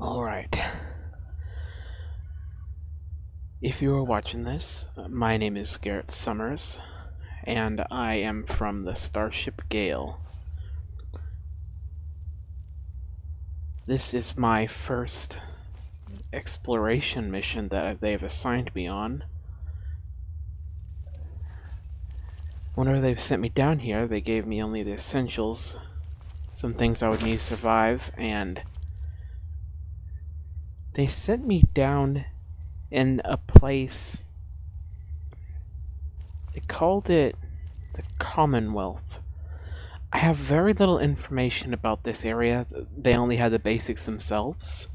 Alright. If you are watching this, my name is G.Summers, and I am from the starship Gale. This is my first exploration mission that they've assigned me on. Whenever they've sent me down here, they gave me only the essentials, some things I would need to survive, and they sent me down in a place, they called it the Commonwealth. I have very little information about this area. They only had the basics themselves.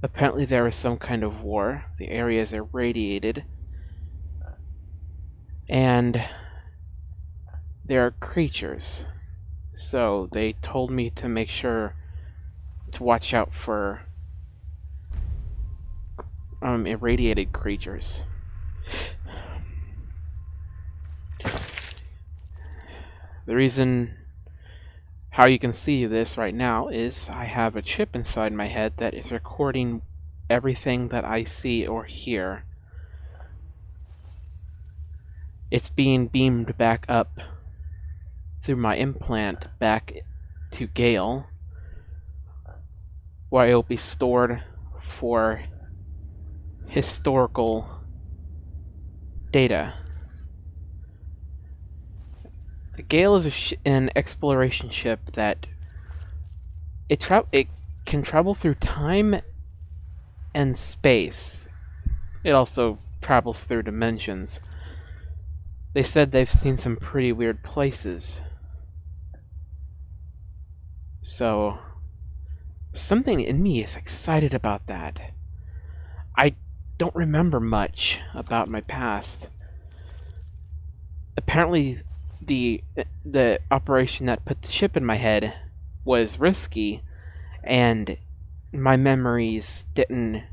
Apparently there was some kind of war. The area is irradiated. And there are creatures. So they told me to make sure to watch out for irradiated creatures. The reason how you can see this right now is I have a chip inside my head that is recording everything that I see or hear. It's being beamed back up through my implant back to Gale, where it will be stored for historical data. The Gale is an exploration ship that it can travel through time and space. It also travels through dimensions. They said they've seen some pretty weird places. So something in me is excited about that. I don't remember much about my past. Apparently the operation that put the chip in my head was risky, and my memories didn't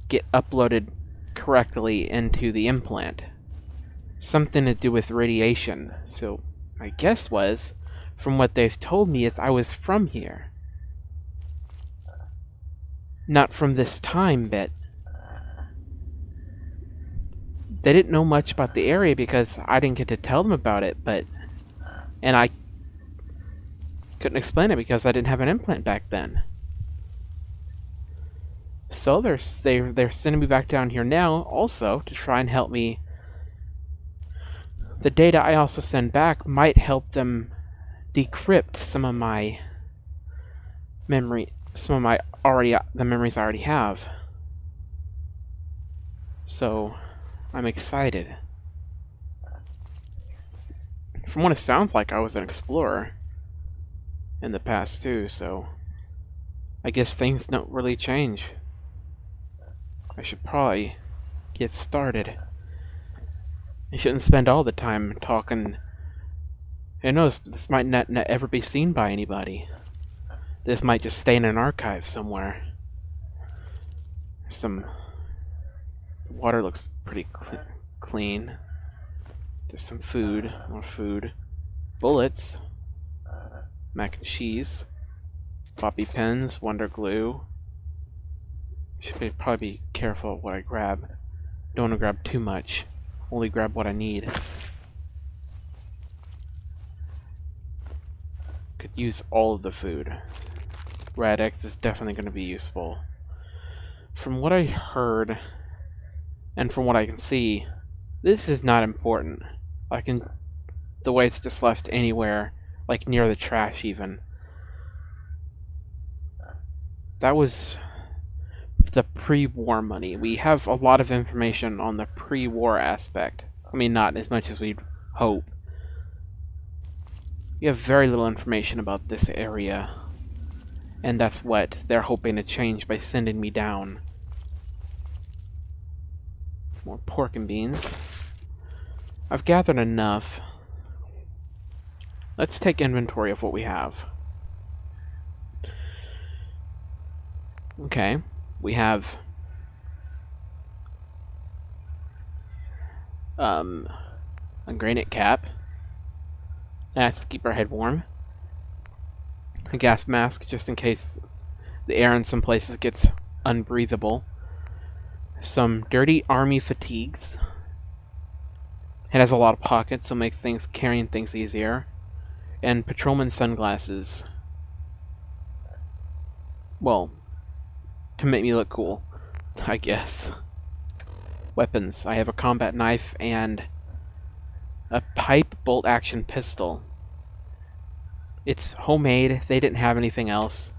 get uploaded correctly into the implant. Something to do with radiation. So my guess was, from what they've told me, is I was from here. Not from this time, but they didn't know much about the area because I didn't get to tell them about it, and I couldn't explain it because I didn't have an implant back then. So they're sending me back down here now also to try and help me. The data I also send back might help them decrypt some of my memory, the memories I already have. So I'm excited. From what it sounds like, I was an explorer in the past too, so I guess things don't really change. I should probably get started. I shouldn't spend all the time talking. Who knows, this might not ever be seen by anybody. This might just stay in an archive somewhere. The water looks pretty clean. There's some food, more food. Bullets. Mac and cheese. Bobby pins, Wonder Glue. Should probably be careful of what I grab. Don't want to grab too much. Only grab what I need. Could use all of the food. Rad-X is definitely going to be useful. From what I heard, and from what I can see, this is not important. The way it's just left anywhere, like near the trash even. That was the pre-war money. We have a lot of information on the pre-war aspect. I mean, not as much as we'd hope. We have very little information about this area, and that's what they're hoping to change by sending me down. More pork and beans. I've gathered enough. Let's take inventory of what we have. Okay, we have a granite cap. That's to keep our head warm. a gas mask just in case the air in some places gets unbreathable. Some dirty army fatigues. It has a lot of pockets, so it makes carrying things easier. And patrolman sunglasses. Well, to make me look cool, I guess. Weapons. I have a combat knife and a pipe bolt-action pistol. It's homemade. They didn't have anything else.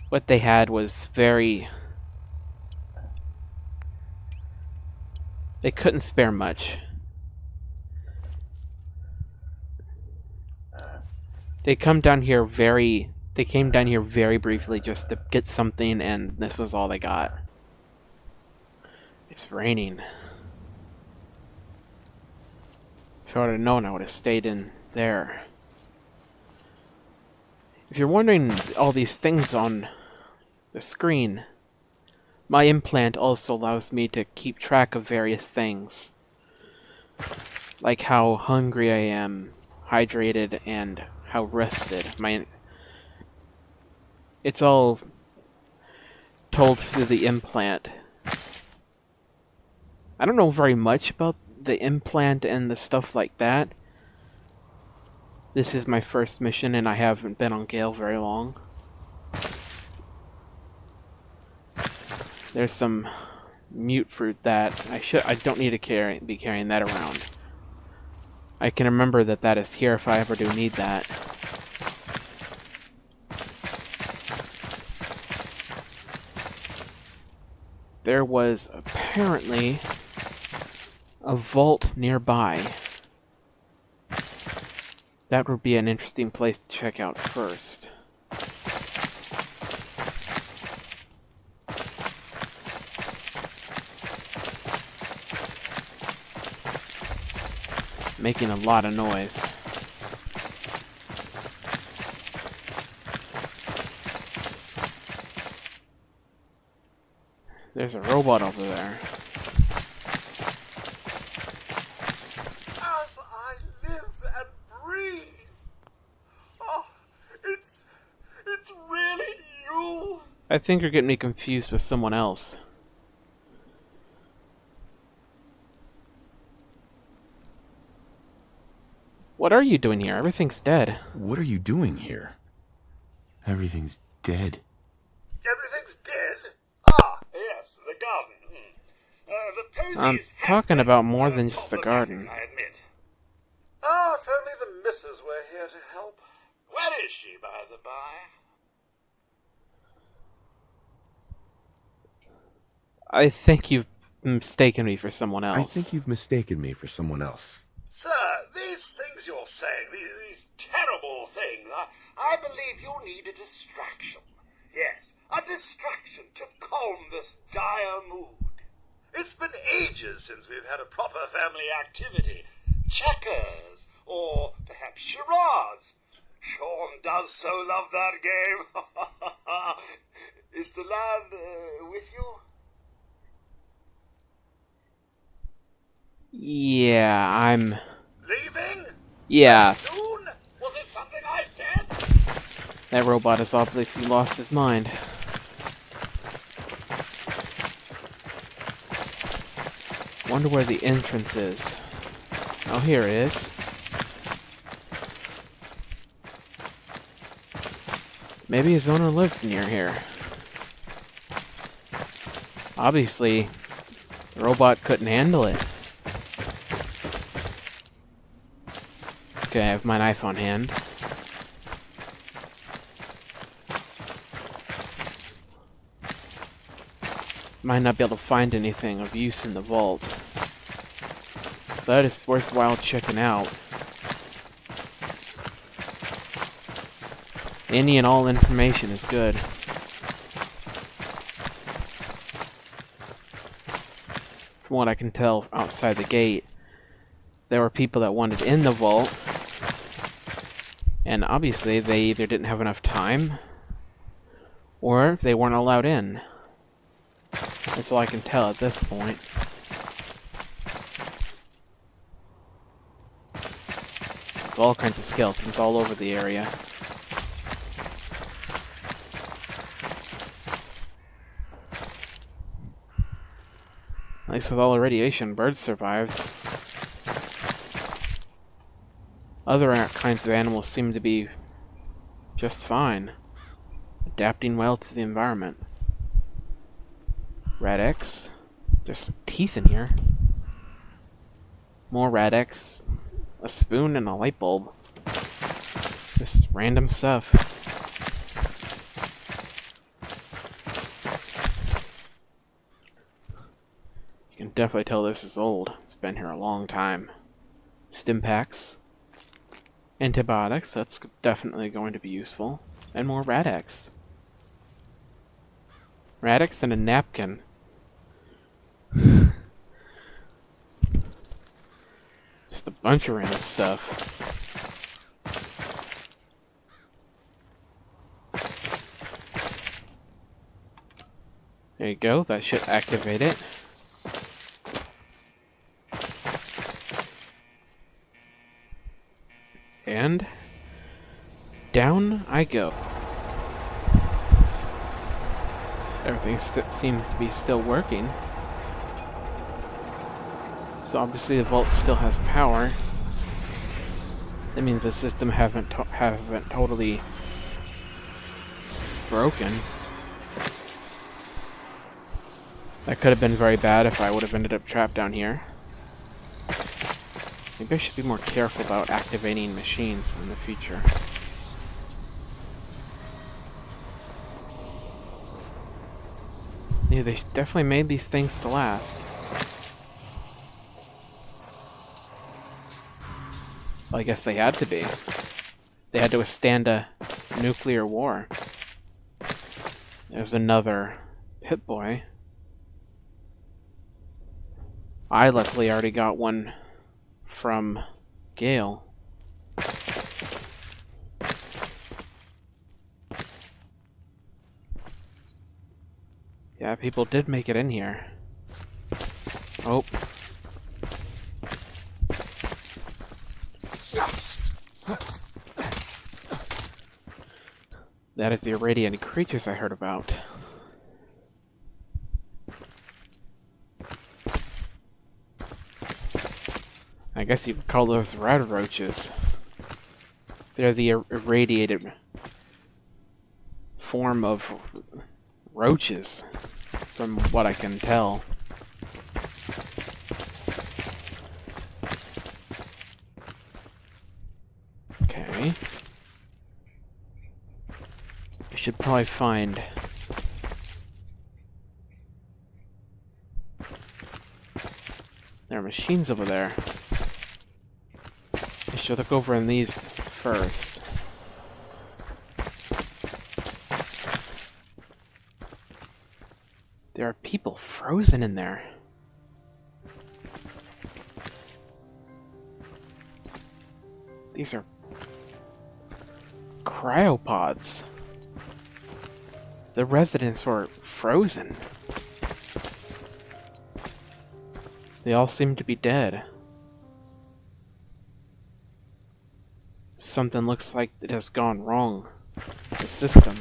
What they had was very... They couldn't spare much. They came down here very briefly just to get something, and this was all they got. It's raining. If I would have known, I would have stayed in there. If you're wondering all these things on the screen, my implant also allows me to keep track of various things. Like how hungry I am, hydrated, and how rested. It's all told through the implant. I don't know very much about the implant and the stuff like that. This is my first mission and I haven't been on Gale very long. There's some mute fruit that I don't need to be carrying that around. I can remember that is here if I ever do need that. There was apparently a vault nearby. That would be an interesting place to check out first. Making a lot of noise. There's a robot over there. As I live and breathe. Oh, it's really you. I think you're getting me confused with someone else. What are you doing here? Everything's dead. What are you doing here? Everything's dead. Everything's dead? Ah, yes, the garden. The posies I'm talking about more than just the garden. I admit. Ah, if only the missus were here to help. Where is she, by the by? I think you've mistaken me for someone else. I think you've mistaken me for someone else. Sir, these things you're saying, these terrible things, I believe you need a distraction. Yes, a distraction to calm this dire mood. It's been ages since we've had a proper family activity. Checkers, or perhaps charades. Sean does so love that game. Is the lad with you? Yeah, I'm... Leaving? Yeah. Soon? Was it something I said? That robot has obviously lost his mind. Wonder where the entrance is. Oh, here it is. Maybe his owner lived near here. Obviously, the robot couldn't handle it. Okay, I have my knife on hand. Might not be able to find anything of use in the vault, but it's worthwhile checking out. Any and all information is good. From what I can tell outside the gate, there were people that wanted in the vault, and obviously they either didn't have enough time, or they weren't allowed in. That's all I can tell at this point. So all kinds of skeletons all over the area. At least with all the radiation, birds survived. Other kinds of animals seem to be just fine, adapting well to the environment. Rat X. There's some teeth in here. More Rat X. A spoon and a light bulb. Just random stuff. You can definitely tell this is old. It's been here a long time. Stim packs. Antibiotics, that's definitely going to be useful. And more Rat X. Rat X and a napkin. Just a bunch of random stuff. There you go, that should activate it. And down I go. Everything seems to be still working. So obviously the vault still has power. That means the system haven't totally broken. That could have been very bad if I would have ended up trapped down here. Maybe I should be more careful about activating machines in the future. Yeah, they definitely made these things to last. Well, I guess they had to be. They had to withstand a nuclear war. There's another Pip-Boy. I luckily already got one from Gale. Yeah, people did make it in here. Oh. That is the irradiated creatures I heard about. I guess you could call those red roaches. They're the irradiated form of roaches, from what I can tell. Okay. I should probably find... There are machines over there. I should look over in these first. There are people frozen in there. These are cryopods. The residents were frozen. They all seem to be dead. Something looks like it has gone wrong. The system.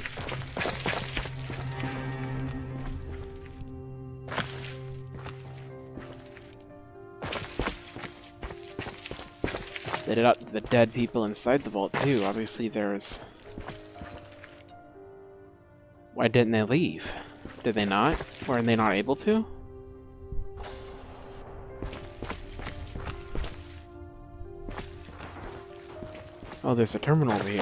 They did out the dead people inside the vault too. Obviously there's... Why didn't they leave? Did they not? Were they not able to? Oh, there's a terminal over here.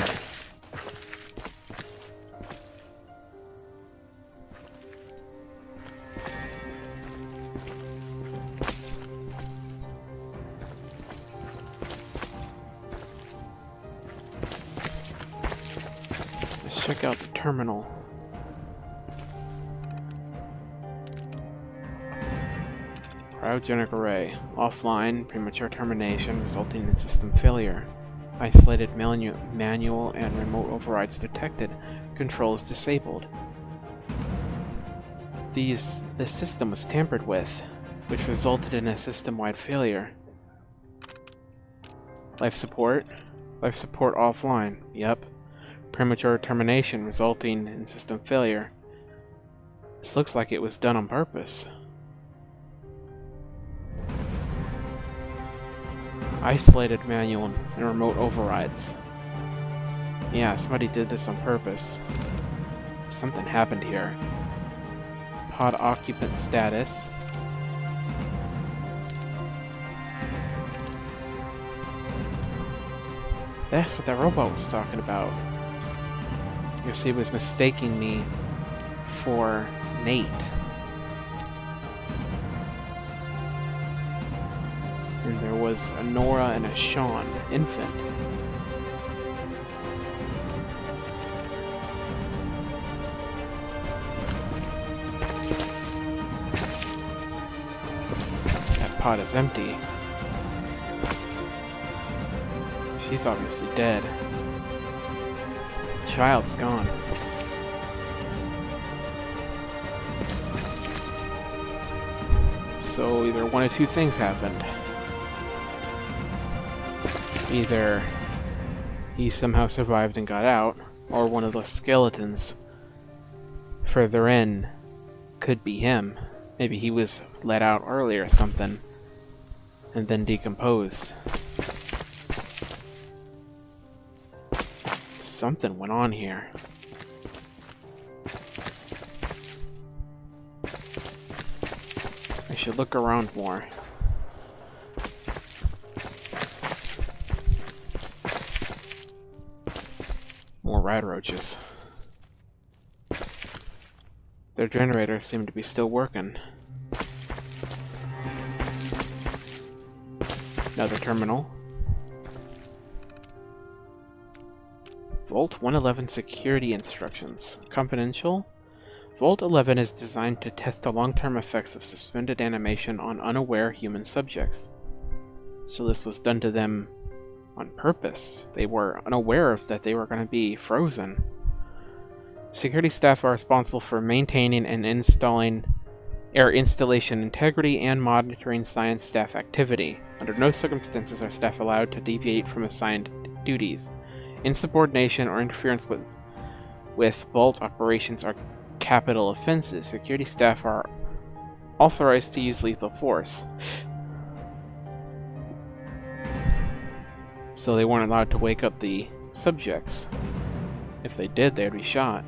Let's check out the terminal. Cryogenic array. Offline, premature termination resulting in system failure. Isolated manual and remote overrides detected. Controls disabled. The system was tampered with, which resulted in a system-wide failure. Life support. Life support offline. Yep. Premature termination resulting in system failure. This looks like it was done on purpose. Isolated manual and remote overrides. Yeah, somebody did this on purpose. Something happened here. Pod occupant status. That's what that robot was talking about. I guess he was mistaking me for Nate. And there was a Nora and a Sean, infant. That pod is empty. She's obviously dead. The child's gone. So either one of two things happened. Either he somehow survived and got out, or one of those skeletons further in could be him. Maybe he was let out earlier or something, and then decomposed. Something went on here. I should look around more. More rad roaches. Their generators seem to be still working. Another terminal. Vault 111 security instructions. Confidential. Vault 11 is designed to test the long-term effects of suspended animation on unaware human subjects. So this was done to them on purpose. They were unaware of that they were going to be frozen. Security staff are responsible for maintaining and installing installation integrity and monitoring science staff activity. Under no circumstances are staff allowed to deviate from assigned duties. Insubordination or interference with vault operations are capital offenses. Security staff are authorized to use lethal force. So they weren't allowed to wake up the subjects. If they did, they'd be shot.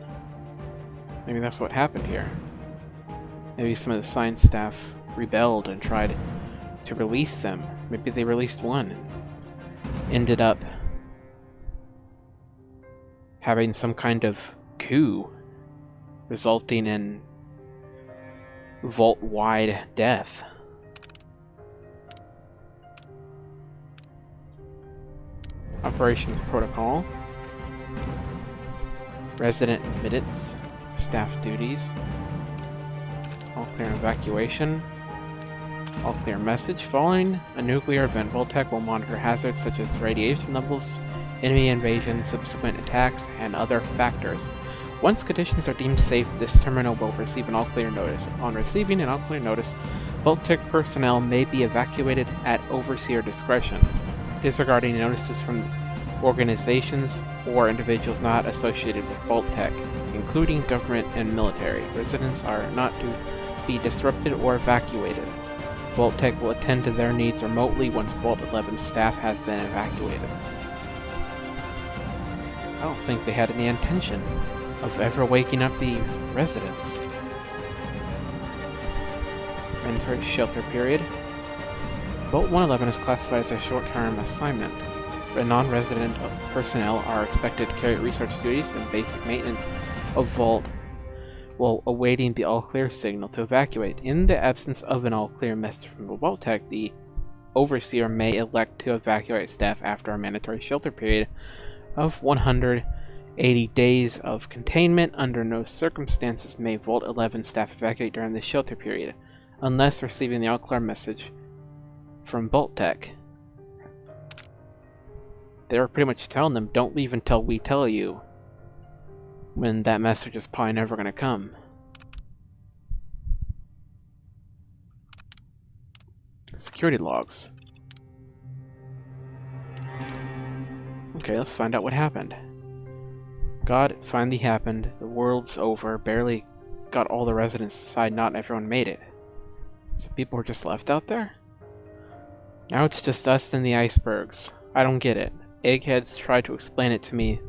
Maybe that's what happened here. Maybe some of the science staff rebelled and tried to release them. Maybe they released one and ended up having some kind of coup resulting in vault-wide death. Operations protocol. Resident minutes. Staff duties. All clear evacuation. All clear message. Following a nuclear event, Vault-Tec will monitor hazards such as radiation levels, enemy invasion, subsequent attacks, and other factors. Once conditions are deemed safe, this terminal will receive an all-clear notice. Upon receiving an all-clear notice, Vault-Tec personnel may be evacuated at overseer discretion, disregarding notices from organizations or individuals not associated with Vault-Tec, including government and military. Residents are not to be disrupted or evacuated. Vault-Tec will attend to their needs remotely once Vault 11 staff has been evacuated. I don't think they had any intention of ever waking up the residents. Mandatory shelter period. Vault 111 is classified as a short-term assignment. Non-resident personnel are expected to carry research duties and basic maintenance of Vault while awaiting the all-clear signal to evacuate. In the absence of an all-clear message from Vault-Tec, the overseer may elect to evacuate staff after a mandatory shelter period of 180 days of containment. Under no circumstances may Vault 11 staff evacuate during the shelter period, unless receiving the all-clear message from Vault-Tec. They were pretty much telling them, don't leave until we tell you, when that message is probably never going to come. Security logs. Okay, let's find out what happened. God, it finally happened. The world's over. Barely got all the residents to decide not everyone made it. So people were just left out there? Now it's just us and the icebergs. I don't get it. Eggheads tried to explain to me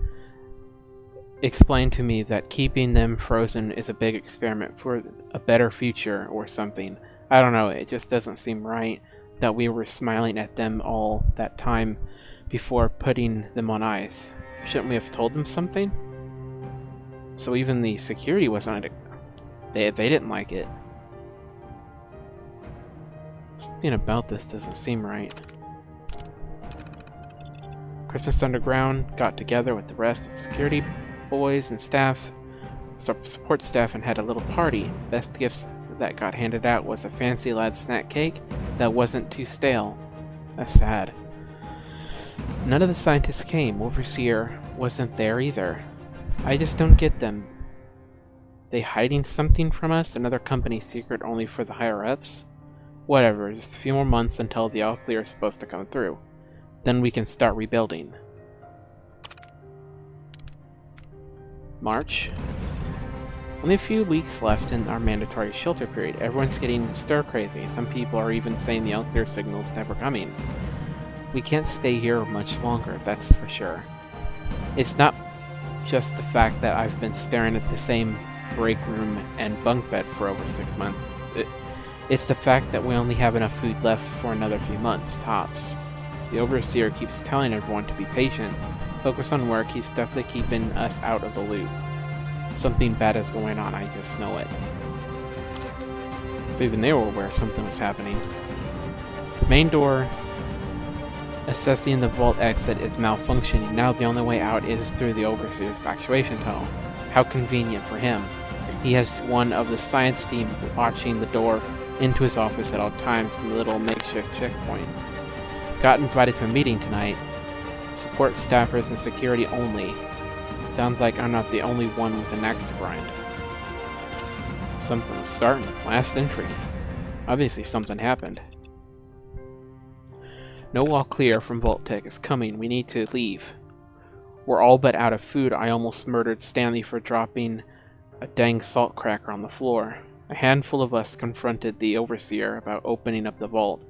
that keeping them frozen is a big experiment for a better future or something. I don't know, it just doesn't seem right that we were smiling at them all that time before putting them on ice. Shouldn't we have told them something? So even the security wasn't... They didn't like it. Something about this doesn't seem right. Christmas Underground got together with the rest of the security boys and staff, support staff, and had a little party. Best gifts that got handed out was a fancy lad snack cake that wasn't too stale. That's sad. None of the scientists came. Overseer wasn't there either. I just don't get them. They hiding something from us? Another company secret only for the higher-ups? Whatever, just a few more months until the all clear is supposed to come through. Then we can start rebuilding. March. Only a few weeks left in our mandatory shelter period. Everyone's getting stir-crazy. Some people are even saying the all-clear signal's never coming. We can't stay here much longer, that's for sure. It's not just the fact that I've been staring at the same break room and bunk bed for over 6 months. It's the fact that we only have enough food left for another few months, tops. The Overseer keeps telling everyone to be patient, focus on work. He's definitely keeping us out of the loop. Something bad is going on, I just know it. So even they were aware something was happening. The main door assessing the vault exit is malfunctioning. Now the only way out is through the Overseer's evacuation tunnel. How convenient for him. He has one of the science team watching the door into his office at all times in the little makeshift checkpoint. Got invited to a meeting tonight. Support staffers and security only. Sounds like I'm not the only one with an axe to grind. Something was starting. Last entry. Obviously something happened. No all clear from Vault Tech is coming. We need to leave. We're all but out of food. I almost murdered Stanley for dropping a dang salt cracker on the floor. A handful of us confronted the Overseer about opening up the vault.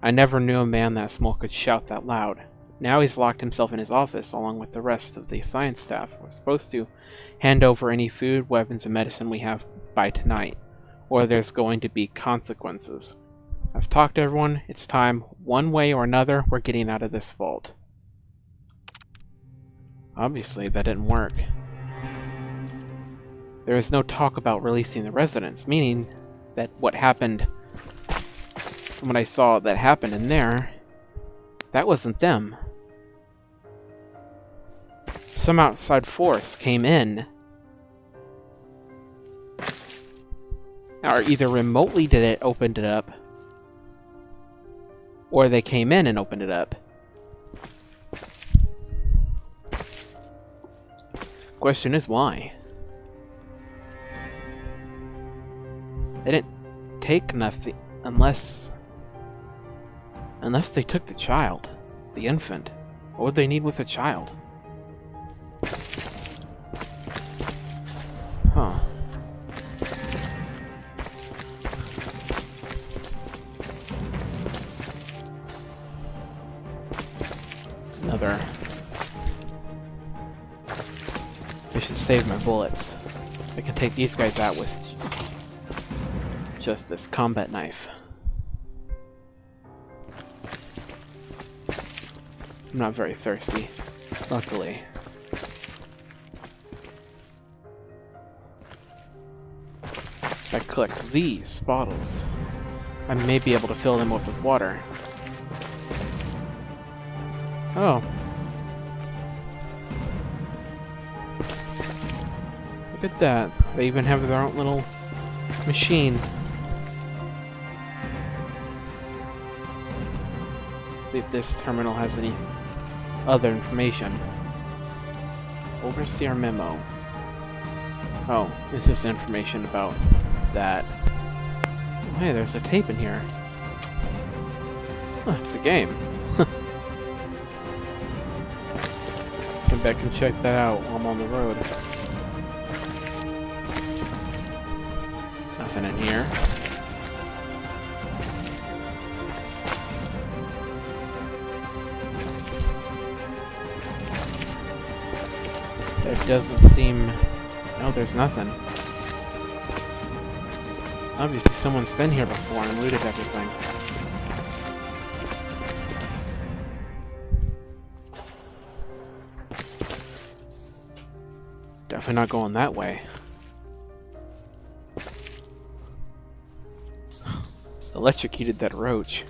I never knew a man that small could shout that loud. Now he's locked himself in his office along with the rest of the science staff. We're supposed to hand over any food, weapons, and medicine we have by tonight, or there's going to be consequences. I've talked to everyone. It's time. One way or another, we're getting out of this vault. Obviously, that didn't work. There is no talk about releasing the residents, meaning that what happened, from what I saw that happened in there, that wasn't them. Some outside force came in, or either remotely did it, opened it up, or they came in and opened it up. Question is why? They didn't take nothing unless they took the child, the infant. What would they need with a child? Huh. Another. I should save my bullets. I can take these guys out with just this combat knife. I'm not very thirsty, luckily. If I collect these bottles, I may be able to fill them up with water. Oh. Look at that. They even have their own little machine. See if this terminal has any other information. Overseer memo. Oh, it's just information about that. Oh, hey, there's a tape in here. Oh, it's a game. Come back and check that out while I'm on the road. Nothing in here. There doesn't seem... No, there's nothing. Obviously someone's been here before and looted everything. Definitely not going that way. Electrocuted that roach.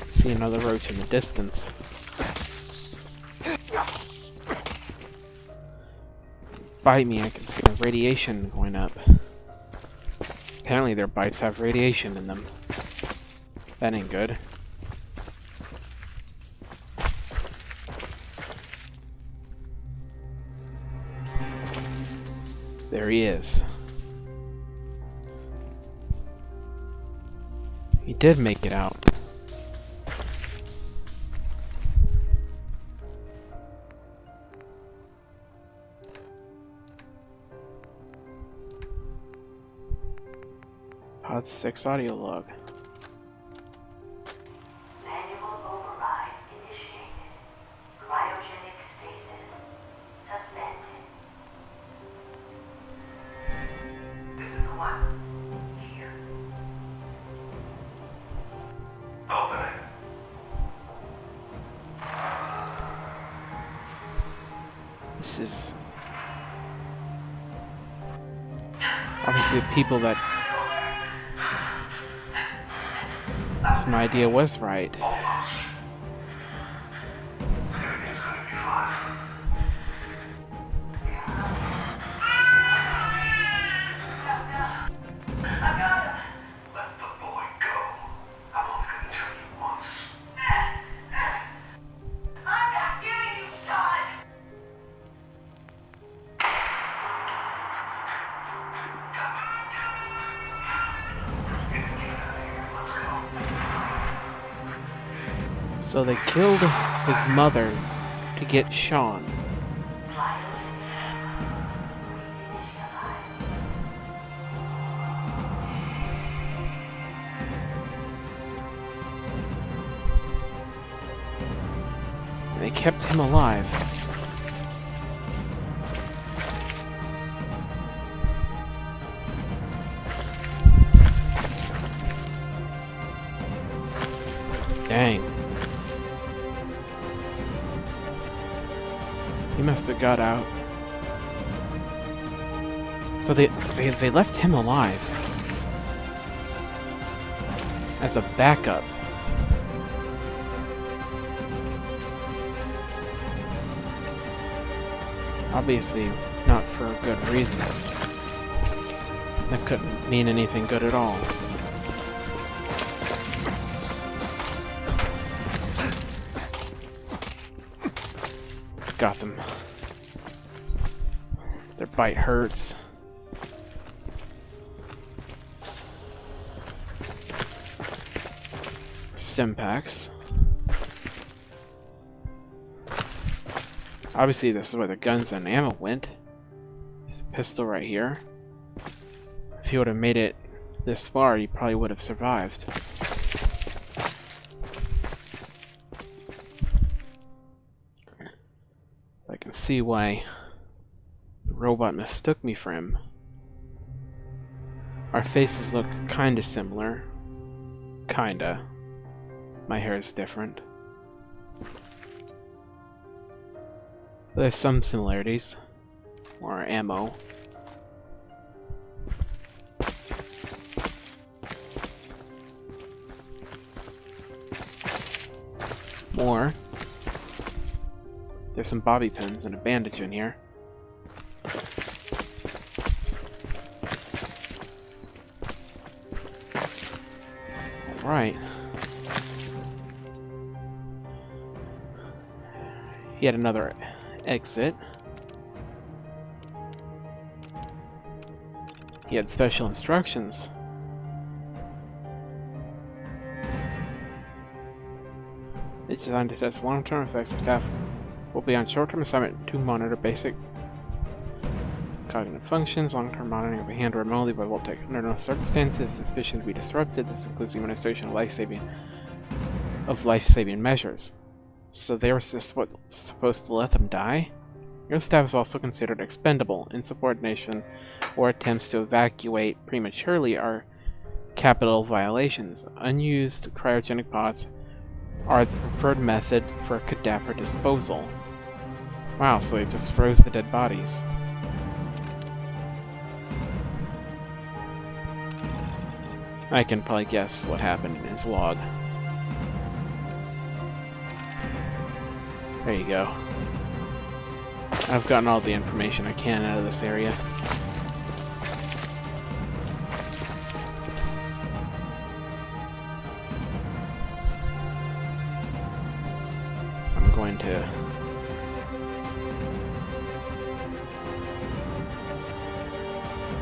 See another roach in the distance. Bite me, I can see the radiation going up. Apparently their bites have radiation in them. That ain't good. There he is. He did make it out. Pod 6 audio log. Manual override initiated. Cryogenic stasis suspended. This is the one. Here. Open it. This is obviously the people that my idea was right. Everything's gonna be fine. Let the boy go. I'm only gonna tell you once. I'm not giving you Sean! So they killed his mother to get Sean. And they kept him alive. Dang. He must have got out. So they left him alive as a backup. Obviously not for good reasons. That couldn't mean anything good at all. Got them. Their bite hurts. Stim packs. Obviously this is where the guns and ammo went. There's a pistol right here. If you would have made it this far, you probably would have survived. I can see why the robot mistook me for him. Our faces look kinda similar. Kinda. My hair is different. There's some similarities. More ammo. More. There's some bobby pins and a bandage in here. Alright. Yet another exit. He had special instructions. It's designed to test long-term effects. Staff will be on short-term assignment to monitor basic cognitive functions. Long-term monitoring will be handled remotely by Vault-Tec. Under no circumstances, suspicion to be disrupted. This includes the administration of life-saving measures. So they were supposed to let them die? Your staff is also considered expendable. Insubordination or attempts to evacuate prematurely are capital violations. Unused cryogenic pods are the preferred method for cadaver disposal. Wow, so they just froze the dead bodies. I can probably guess what happened in his log. There you go. I've gotten all the information I can out of this area. I'm going to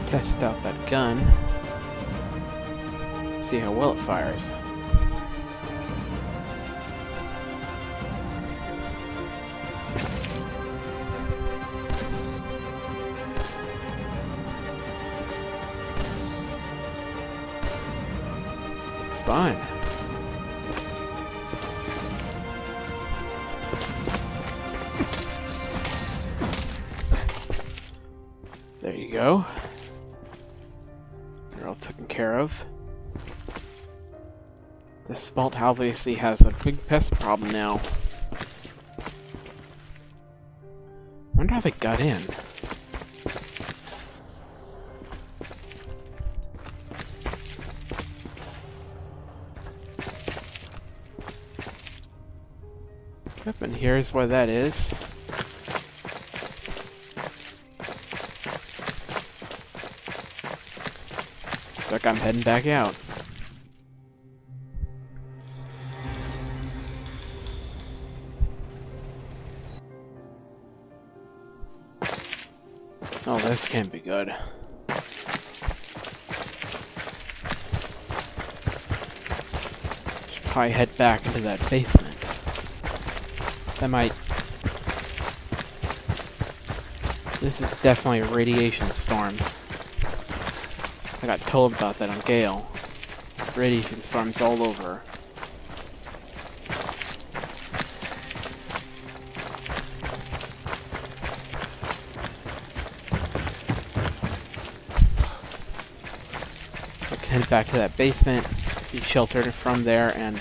test out that gun. See how well it fires. It's fine. There you go. They're all taken care of. This vault obviously has a big pest problem now. Wonder how they got in. Yep, and here's where that is. Looks like I'm heading back out. Oh, this can't be good. Should probably head back into that basement. That might... This is definitely a radiation storm. I got told about that on Gale. Radiation storms all over. I can head back to that basement, be sheltered from there, and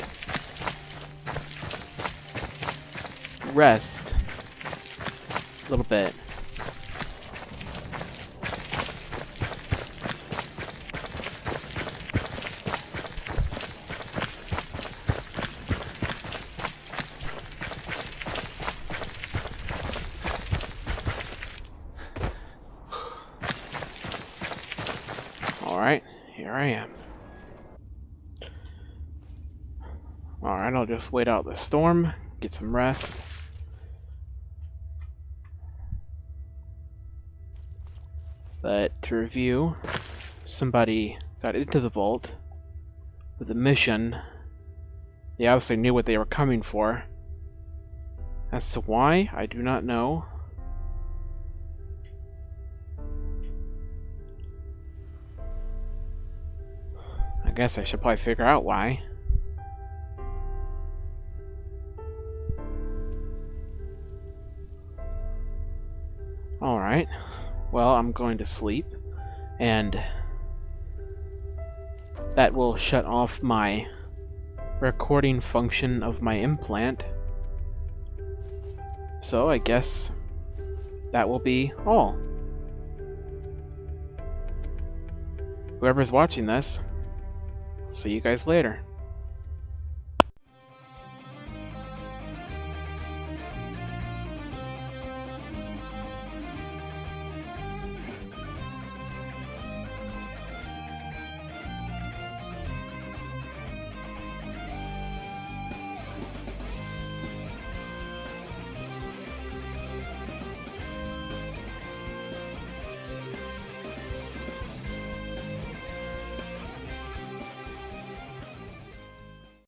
rest a little bit. Alright, here I am. Alright, I'll just wait out the storm, get some rest. But to review, somebody got into the vault with a mission. They obviously knew what they were coming for. As to why, I do not know. I guess I should probably figure out why. Alright. Well, I'm going to sleep, and that will shut off my recording function of my implant. So I guess that will be all. Whoever's watching this, see you guys later.